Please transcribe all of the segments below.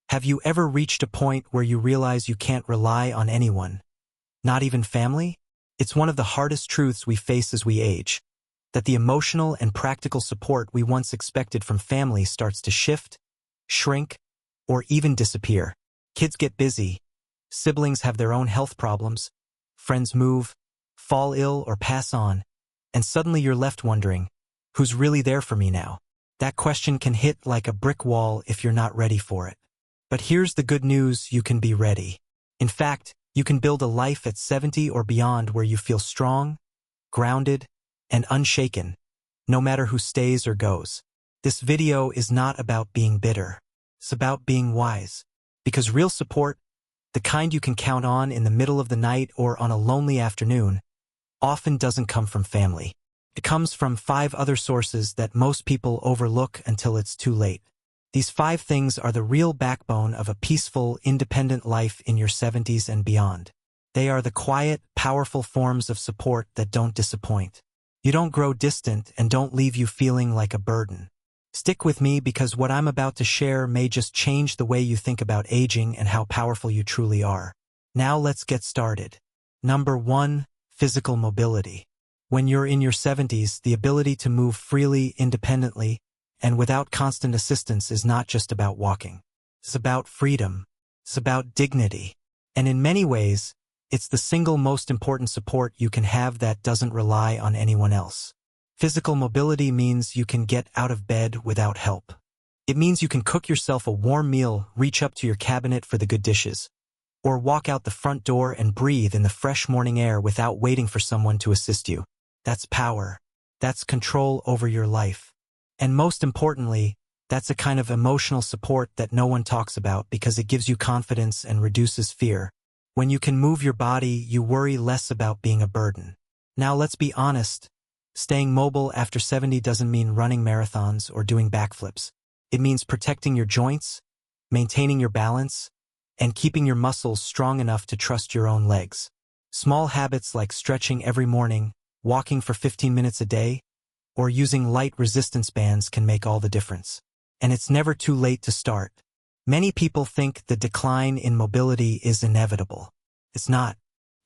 Have you ever reached a point where you realize you can't rely on anyone, not even family? It's one of the hardest truths we face as we age, that the emotional and practical support we once expected from family starts to shift, shrink, or even disappear. Kids get busy, siblings have their own health problems, friends move, fall ill, or pass on, and suddenly you're left wondering, who's really there for me now? That question can hit like a brick wall if you're not ready for it. But here's the good news: you can be ready. In fact, you can build a life at 70 or beyond where you feel strong, grounded, and unshaken, no matter who stays or goes. This video is not about being bitter. It's about being wise. Because real support, the kind you can count on in the middle of the night or on a lonely afternoon, often doesn't come from family. It comes from 5 other sources that most people overlook until it's too late. These 5 things are the real backbone of a peaceful, independent life in your 70s and beyond. They are the quiet, powerful forms of support that don't disappoint. You don't grow distant and don't leave you feeling like a burden. Stick with me because what I'm about to share may just change the way you think about aging and how powerful you truly are. Now let's get started. Number 1, physical mobility. When you're in your 70s, the ability to move freely, independently, and without constant assistance is not just about walking. It's about freedom. It's about dignity. And in many ways, it's the single most important support you can have that doesn't rely on anyone else. Physical mobility means you can get out of bed without help. It means you can cook yourself a warm meal, reach up to your cabinet for the good dishes, or walk out the front door and breathe in the fresh morning air without waiting for someone to assist you. That's power. That's control over your life. And most importantly, that's a kind of emotional support that no one talks about because it gives you confidence and reduces fear. When you can move your body, you worry less about being a burden. Now let's be honest. Staying mobile after 70 doesn't mean running marathons or doing backflips. It means protecting your joints, maintaining your balance, and keeping your muscles strong enough to trust your own legs. Small habits like stretching every morning, walking for 15 minutes a day, or using light resistance bands can make all the difference. And it's never too late to start. Many people think the decline in mobility is inevitable. It's not.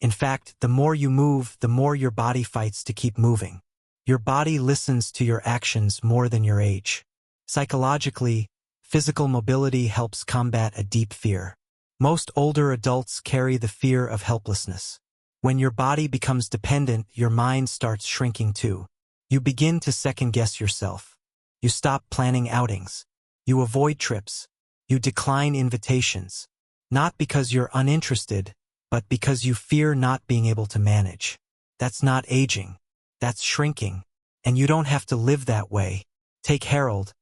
In fact, the more you move, the more your body fights to keep moving. Your body listens to your actions more than your age. Psychologically, physical mobility helps combat a deep fear. Most older adults carry the fear of helplessness. When your body becomes dependent, your mind starts shrinking too. You begin to second-guess yourself. You stop planning outings. You avoid trips. You decline invitations. Not because you're uninterested, but because you fear not being able to manage. That's not aging. That's shrinking. And you don't have to live that way. Take Harold,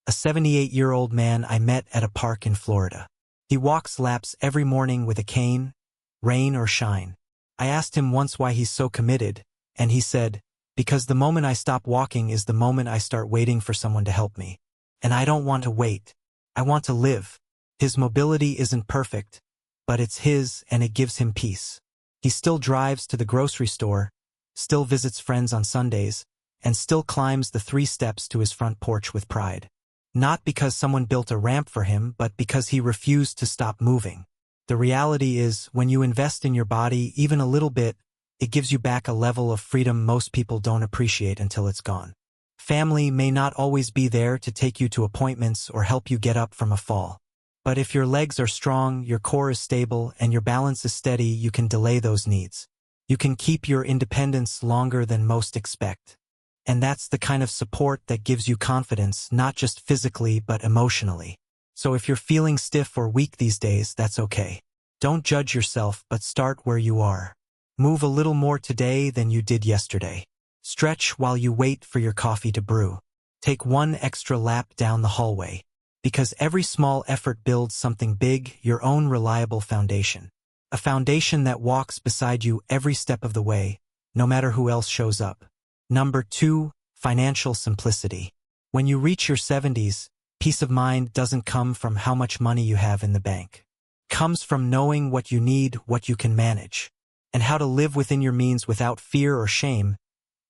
a 78-year-old man I met at a park in Florida. He walks laps every morning with a cane, rain or shine. I asked him once why he's so committed, and he said, "Because the moment I stop walking is the moment I start waiting for someone to help me. And I don't want to wait. I want to live." His mobility isn't perfect, but it's his and it gives him peace. He still drives to the grocery store, still visits friends on Sundays, and still climbs the 3 steps to his front porch with pride. Not because someone built a ramp for him, but because he refused to stop moving. The reality is, when you invest in your body even a little bit, it gives you back a level of freedom most people don't appreciate until it's gone. Family may not always be there to take you to appointments or help you get up from a fall. But if your legs are strong, your core is stable, and your balance is steady, you can delay those needs. You can keep your independence longer than most expect. And that's the kind of support that gives you confidence, not just physically but emotionally. So if you're feeling stiff or weak these days, that's okay. Don't judge yourself, but start where you are. Move a little more today than you did yesterday. Stretch while you wait for your coffee to brew. Take 1 extra lap down the hallway. Because every small effort builds something big, your own reliable foundation. A foundation that walks beside you every step of the way, no matter who else shows up. Number 2, financial simplicity. When you reach your 70s, peace of mind doesn't come from how much money you have in the bank. It comes from knowing what you need, what you can manage, and how to live within your means without fear or shame.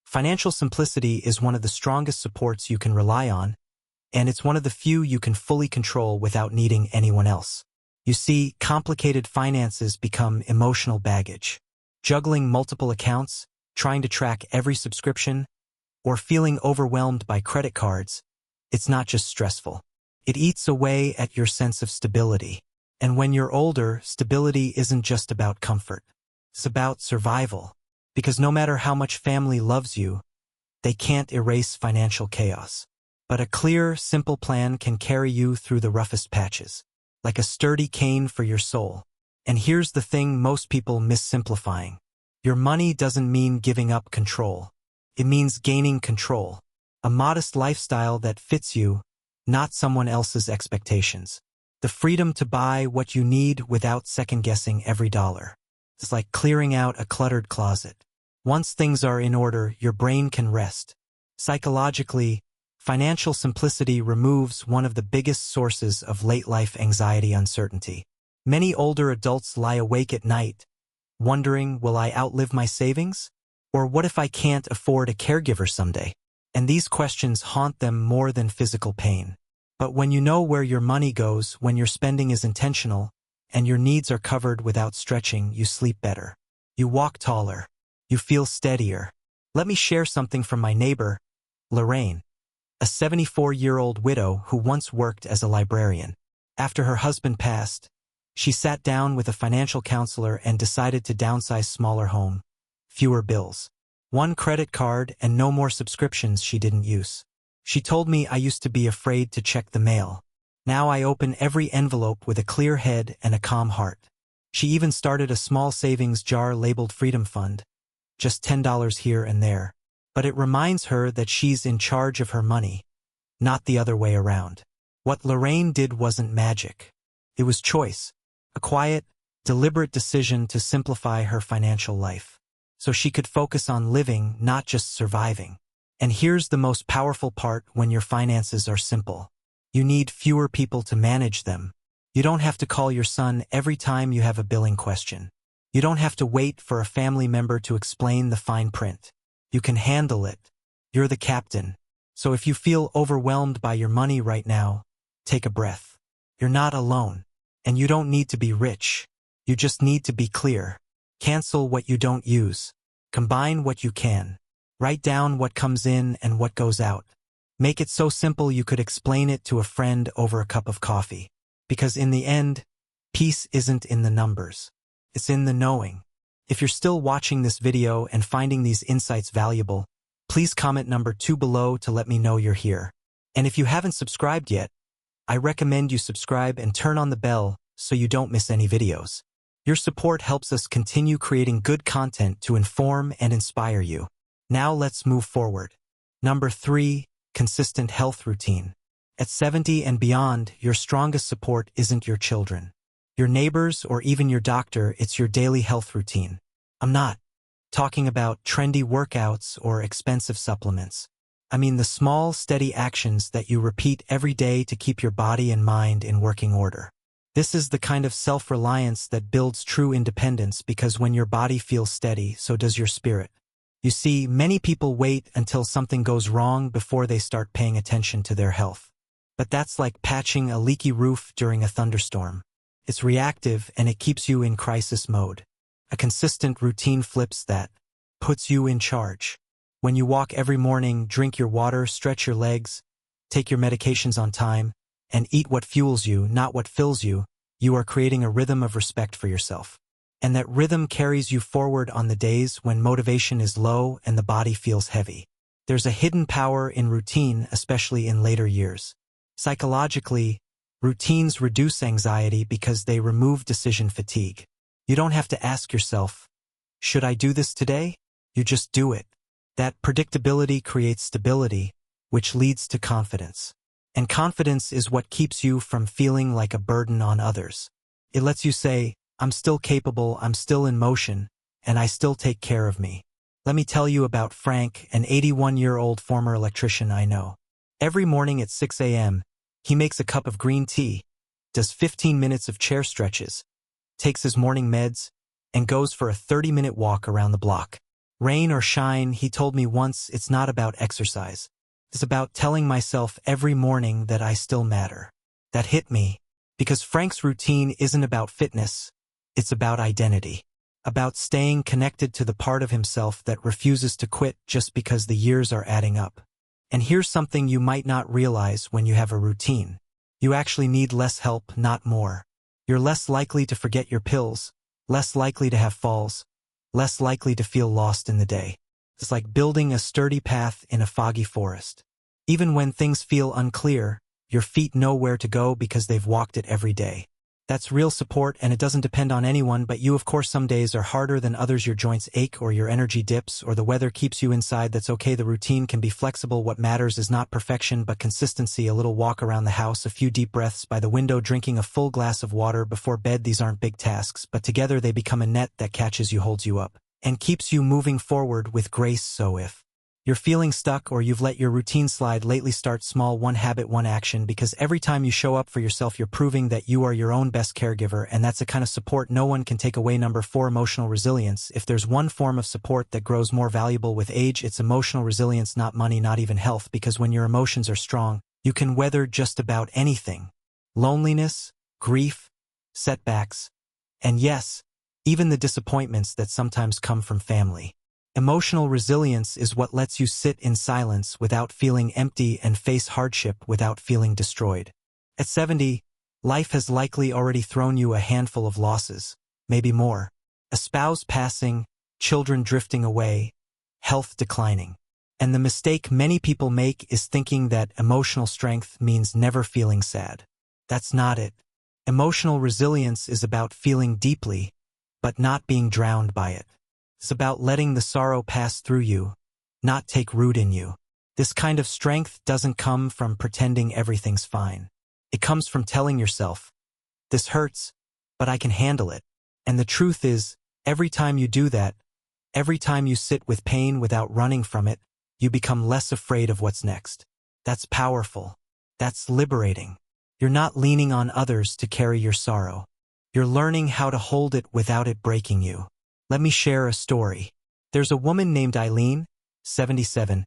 Financial simplicity is one of the strongest supports you can rely on, and it's one of the few you can fully control without needing anyone else. You see, complicated finances become emotional baggage. Juggling multiple accounts, trying to track every subscription, or feeling overwhelmed by credit cards, it's not just stressful. It eats away at your sense of stability. And when you're older, stability isn't just about comfort. It's about survival. Because no matter how much family loves you, they can't erase financial chaos. But a clear, simple plan can carry you through the roughest patches, like a sturdy cane for your soul. And here's the thing most people miss simplifying. Your money doesn't mean giving up control. It means gaining control. A modest lifestyle that fits you, not someone else's expectations. The freedom to buy what you need without second-guessing every dollar. It's like clearing out a cluttered closet. Once things are in order, your brain can rest. Psychologically, financial simplicity removes one of the biggest sources of late-life anxiety uncertainty. Many older adults lie awake at night, wondering, will I outlive my savings? Or what if I can't afford a caregiver someday? And these questions haunt them more than physical pain. But when you know where your money goes, when your spending is intentional, and your needs are covered without stretching, you sleep better. You walk taller. You feel steadier. Let me share something from my neighbor, Lorraine, a 74-year-old widow who once worked as a librarian. After her husband passed, she sat down with a financial counselor and decided to downsize, smaller home, fewer bills, one credit card, and no more subscriptions she didn't use. She told me, I used to be afraid to check the mail. Now I open every envelope with a clear head and a calm heart. She even started a small savings jar labeled Freedom Fund, just $10 here and there. But it reminds her that she's in charge of her money, not the other way around. What Lorraine did wasn't magic. It was choice, a quiet, deliberate decision to simplify her financial life, so she could focus on living, not just surviving. And here's the most powerful part: when your finances are simple, you need fewer people to manage them. You don't have to call your son every time you have a billing question. You don't have to wait for a family member to explain the fine print. You can handle it. You're the captain. So if you feel overwhelmed by your money right now, take a breath. You're not alone. And you don't need to be rich. You just need to be clear. Cancel what you don't use. Combine what you can. Write down what comes in and what goes out. Make it so simple you could explain it to a friend over a cup of coffee. Because in the end, peace isn't in the numbers. It's in the knowing. If you're still watching this video and finding these insights valuable, please comment number 2 below to let me know you're here. And if you haven't subscribed yet, I recommend you subscribe and turn on the bell so you don't miss any videos. Your support helps us continue creating good content to inform and inspire you. Now let's move forward. Number 3, consistent health routine. At 70 and beyond, your strongest support isn't your children, your neighbors, or even your doctor. It's your daily health routine. I'm not talking about trendy workouts or expensive supplements. I mean the small, steady actions that you repeat every day to keep your body and mind in working order. This is the kind of self-reliance that builds true independence, because when your body feels steady, so does your spirit. You see, many people wait until something goes wrong before they start paying attention to their health. But that's like patching a leaky roof during a thunderstorm. It's reactive and it keeps you in crisis mode. A consistent routine flips that, puts you in charge. When you walk every morning, drink your water, stretch your legs, take your medications on time, and eat what fuels you, not what fills you, you are creating a rhythm of respect for yourself. And that rhythm carries you forward on the days when motivation is low and the body feels heavy. There's a hidden power in routine, especially in later years. Psychologically, routines reduce anxiety because they remove decision fatigue. You don't have to ask yourself, should I do this today? You just do it. That predictability creates stability, which leads to confidence. And confidence is what keeps you from feeling like a burden on others. It lets you say, I'm still capable, I'm still in motion, and I still take care of me. Let me tell you about Frank, an 81-year-old former electrician I know. Every morning at 6 a.m., he makes a cup of green tea, does 15 minutes of chair stretches, takes his morning meds, and goes for a 30-minute walk around the block. Rain or shine, he told me once, it's not about exercise. It's about telling myself every morning that I still matter. That hit me, because Frank's routine isn't about fitness, it's about identity. About staying connected to the part of himself that refuses to quit just because the years are adding up. And here's something you might not realize when you have a routine. You actually need less help, not more. You're less likely to forget your pills, less likely to have falls, less likely to feel lost in the day. It's like building a sturdy path in a foggy forest. Even when things feel unclear, your feet know where to go because they've walked it every day. That's real support, and it doesn't depend on anyone but you. Of course, some days are harder than others. Your joints ache, or your energy dips, or the weather keeps you inside. That's okay. The routine can be flexible. What matters is not perfection but consistency. A little walk around the house, a few deep breaths by the window, drinking a full glass of water before bed. These aren't big tasks, but together they become a net that catches you, holds you up, and keeps you moving forward with grace. So if you're feeling stuck or you've let your routine slide lately, start small. One habit, one action, because every time you show up for yourself, you're proving that you are your own best caregiver, and that's a kind of support no one can take away. Number 4, emotional resilience. If there's one form of support that grows more valuable with age, it's emotional resilience, not money, not even health, because when your emotions are strong, you can weather just about anything. Loneliness, grief, setbacks, and yes, even the disappointments that sometimes come from family. Emotional resilience is what lets you sit in silence without feeling empty and face hardship without feeling destroyed. At 70, life has likely already thrown you a handful of losses, maybe more. A spouse passing, children drifting away, health declining. And the mistake many people make is thinking that emotional strength means never feeling sad. That's not it. Emotional resilience is about feeling deeply, but not being drowned by it. It's about letting the sorrow pass through you, not take root in you. This kind of strength doesn't come from pretending everything's fine. It comes from telling yourself, this hurts, but I can handle it. And the truth is, every time you do that, every time you sit with pain without running from it, you become less afraid of what's next. That's powerful. That's liberating. You're not leaning on others to carry your sorrow. You're learning how to hold it without it breaking you. Let me share a story. There's a woman named Eileen, 77,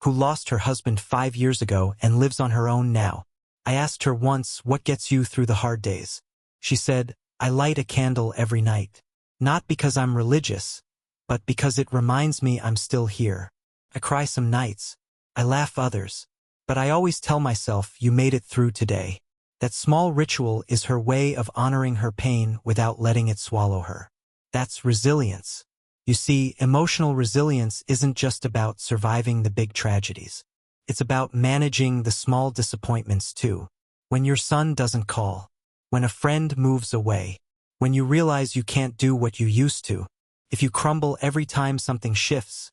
who lost her husband 5 years ago and lives on her own now. I asked her once, what gets you through the hard days? She said, I light a candle every night. Not because I'm religious, but because it reminds me I'm still here. I cry some nights. I laugh others. But I always tell myself, you made it through today. That small ritual is her way of honoring her pain without letting it swallow her. That's resilience. You see, emotional resilience isn't just about surviving the big tragedies. It's about managing the small disappointments too. When your son doesn't call, when a friend moves away, when you realize you can't do what you used to, if you crumble every time something shifts,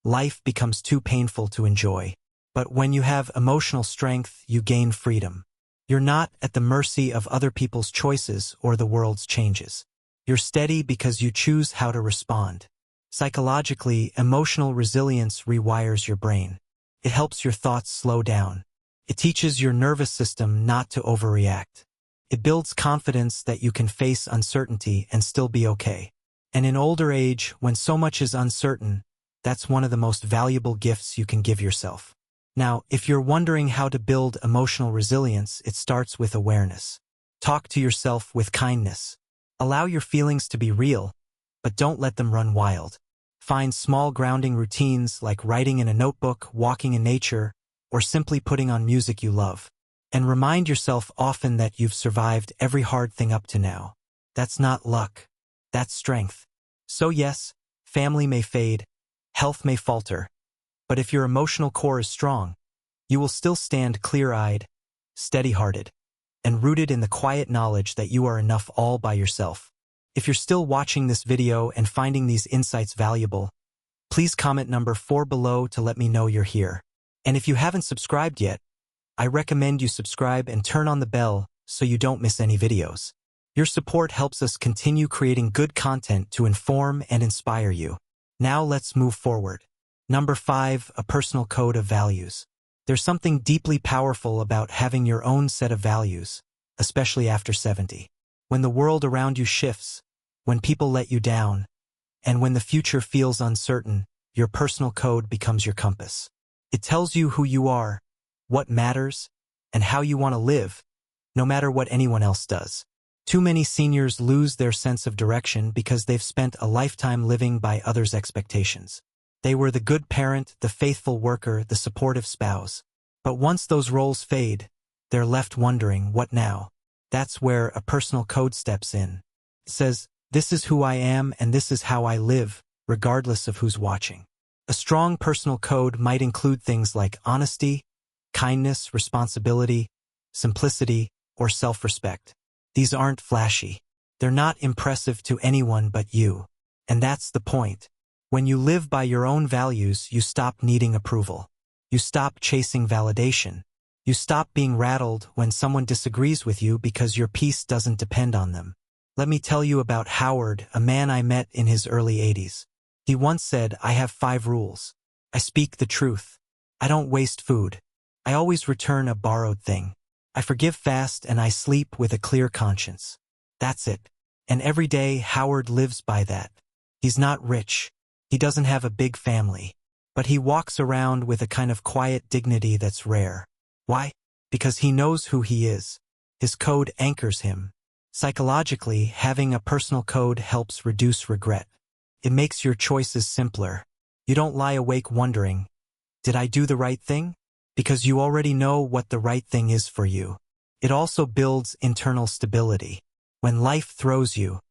life becomes too painful to enjoy. But when you have emotional strength, you gain freedom. You're not at the mercy of other people's choices or the world's changes. You're steady because you choose how to respond. Psychologically, emotional resilience rewires your brain. It helps your thoughts slow down. It teaches your nervous system not to overreact. It builds confidence that you can face uncertainty and still be okay. And in older age, when so much is uncertain, that's one of the most valuable gifts you can give yourself. Now, if you're wondering how to build emotional resilience, it starts with awareness. Talk to yourself with kindness. Allow your feelings to be real, but don't let them run wild. Find small grounding routines like writing in a notebook, walking in nature, or simply putting on music you love. And remind yourself often that you've survived every hard thing up to now. That's not luck. That's strength. So yes, family may fade, health may falter, but if your emotional core is strong, you will still stand clear-eyed, steady-hearted, and rooted in the quiet knowledge that you are enough all by yourself. If you're still watching this video and finding these insights valuable, please comment number 4 below to let me know you're here. And if you haven't subscribed yet, I recommend you subscribe and turn on the bell so you don't miss any videos. Your support helps us continue creating good content to inform and inspire you. Now let's move forward. Number 5, a personal code of values. There's something deeply powerful about having your own set of values, especially after 70. When the world around you shifts, when people let you down, and when the future feels uncertain, your personal code becomes your compass. It tells you who you are, what matters, and how you want to live, no matter what anyone else does. Too many seniors lose their sense of direction because they've spent a lifetime living by others' expectations. They were the good parent, the faithful worker, the supportive spouse. But once those roles fade, they're left wondering, what now? That's where a personal code steps in. It says, this is who I am and this is how I live, regardless of who's watching. A strong personal code might include things like honesty, kindness, responsibility, simplicity, or self-respect. These aren't flashy. They're not impressive to anyone but you. And that's the point. When you live by your own values, you stop needing approval. You stop chasing validation. You stop being rattled when someone disagrees with you because your peace doesn't depend on them. Let me tell you about Howard, a man I met in his early 80s. He once said, I have 5 rules. I speak the truth. I don't waste food. I always return a borrowed thing. I forgive fast and I sleep with a clear conscience. That's it. And every day Howard lives by that. He's not rich. He doesn't have a big family. But he walks around with a kind of quiet dignity that's rare. Why? Because he knows who he is. His code anchors him. Psychologically, having a personal code helps reduce regret. It makes your choices simpler. You don't lie awake wondering, did I do the right thing? Because you already know what the right thing is for you. It also builds internal stability. When life throws you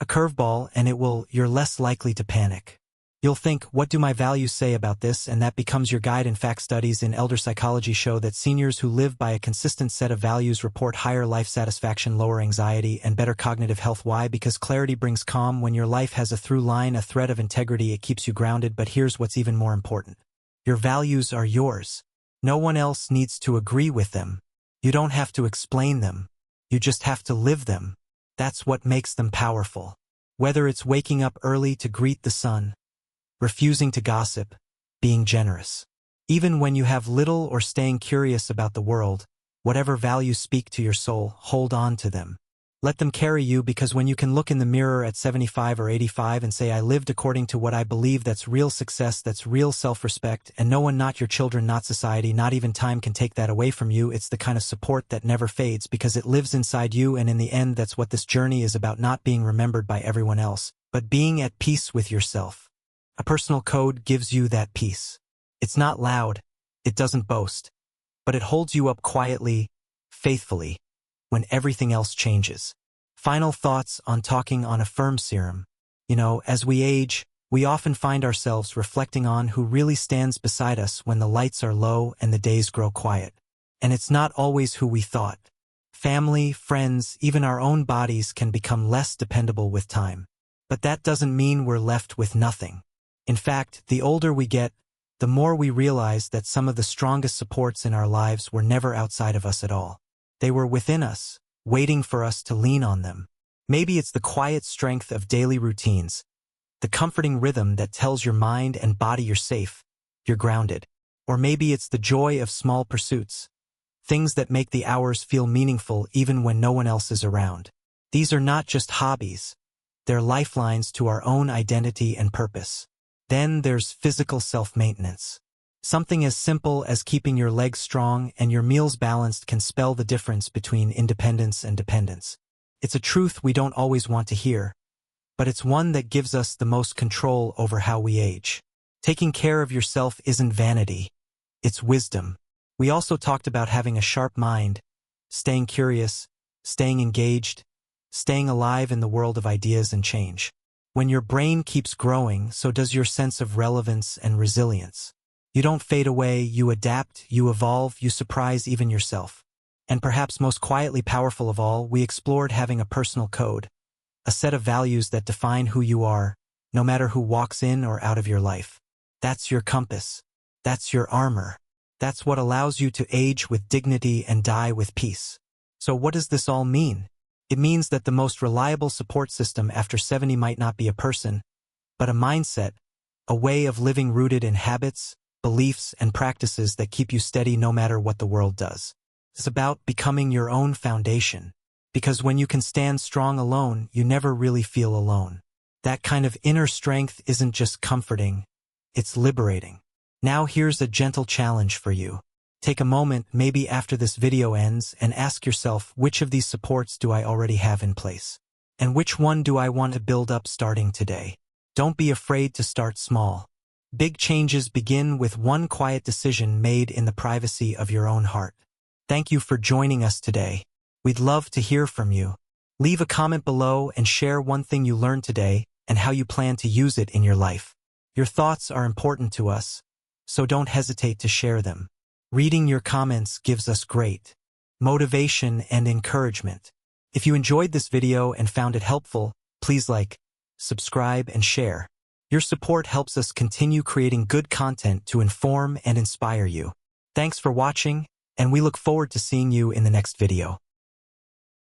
a curveball you're less likely to panic. You'll think, what do my values say about this? And that becomes your guide. In fact, studies in elder psychology show that seniors who live by a consistent set of values report higher life satisfaction, lower anxiety, and better cognitive health. Why? Because clarity brings calm. When your life has a through line, a thread of integrity, it keeps you grounded. But here's what's even more important. Your values are yours. No one else needs to agree with them. You don't have to explain them. You just have to live them. That's what makes them powerful. Whether it's waking up early to greet the sun, refusing to gossip, being generous. Even when you have little or staying curious about the world, whatever values speak to your soul, hold on to them. Let them carry you, because when you can look in the mirror at 75 or 85 and say, I lived according to what I believe, that's real success, that's real self-respect, and no one, not your children, not society, not even time can take that away from you. It's the kind of support that never fades because it lives inside you, and in the end, that's what this journey is about, not being remembered by everyone else, but being at peace with yourself. A personal code gives you that peace. It's not loud, it doesn't boast, but it holds you up quietly, faithfully, when everything else changes. Final thoughts on talking on a firm serum. As we age, we often find ourselves reflecting on who really stands beside us when the lights are low and the days grow quiet. And it's not always who we thought. Family, friends, even our own bodies can become less dependable with time. But that doesn't mean we're left with nothing. In fact, the older we get, the more we realize that some of the strongest supports in our lives were never outside of us at all. They were within us, waiting for us to lean on them. Maybe it's the quiet strength of daily routines, the comforting rhythm that tells your mind and body you're safe, you're grounded. Or maybe it's the joy of small pursuits, things that make the hours feel meaningful even when no one else is around. These are not just hobbies, they're lifelines to our own identity and purpose. Then there's physical self-maintenance. Something as simple as keeping your legs strong and your meals balanced can spell the difference between independence and dependence. It's a truth we don't always want to hear, but it's one that gives us the most control over how we age. Taking care of yourself isn't vanity, it's wisdom. We also talked about having a sharp mind, staying curious, staying engaged, staying alive in the world of ideas and change. When your brain keeps growing, so does your sense of relevance and resilience. You don't fade away, you adapt, you evolve, you surprise even yourself. And perhaps most quietly powerful of all, we explored having a personal code, a set of values that define who you are, no matter who walks in or out of your life. That's your compass. That's your armor. That's what allows you to age with dignity and die with peace. So what does this all mean? It means that the most reliable support system after 70 might not be a person, but a mindset, a way of living rooted in habits, beliefs, and practices that keep you steady no matter what the world does. It's about becoming your own foundation, because when you can stand strong alone, you never really feel alone. That kind of inner strength isn't just comforting, it's liberating. Now here's a gentle challenge for you. Take a moment, maybe after this video ends, and ask yourself, which of these supports do I already have in place? And which one do I want to build up starting today? Don't be afraid to start small. Big changes begin with one quiet decision made in the privacy of your own heart. Thank you for joining us today. We'd love to hear from you. Leave a comment below and share one thing you learned today and how you plan to use it in your life. Your thoughts are important to us, so don't hesitate to share them. Reading your comments gives us great motivation and encouragement. If you enjoyed this video and found it helpful, please like, subscribe, and share. Your support helps us continue creating good content to inform and inspire you. Thanks for watching, and we look forward to seeing you in the next video.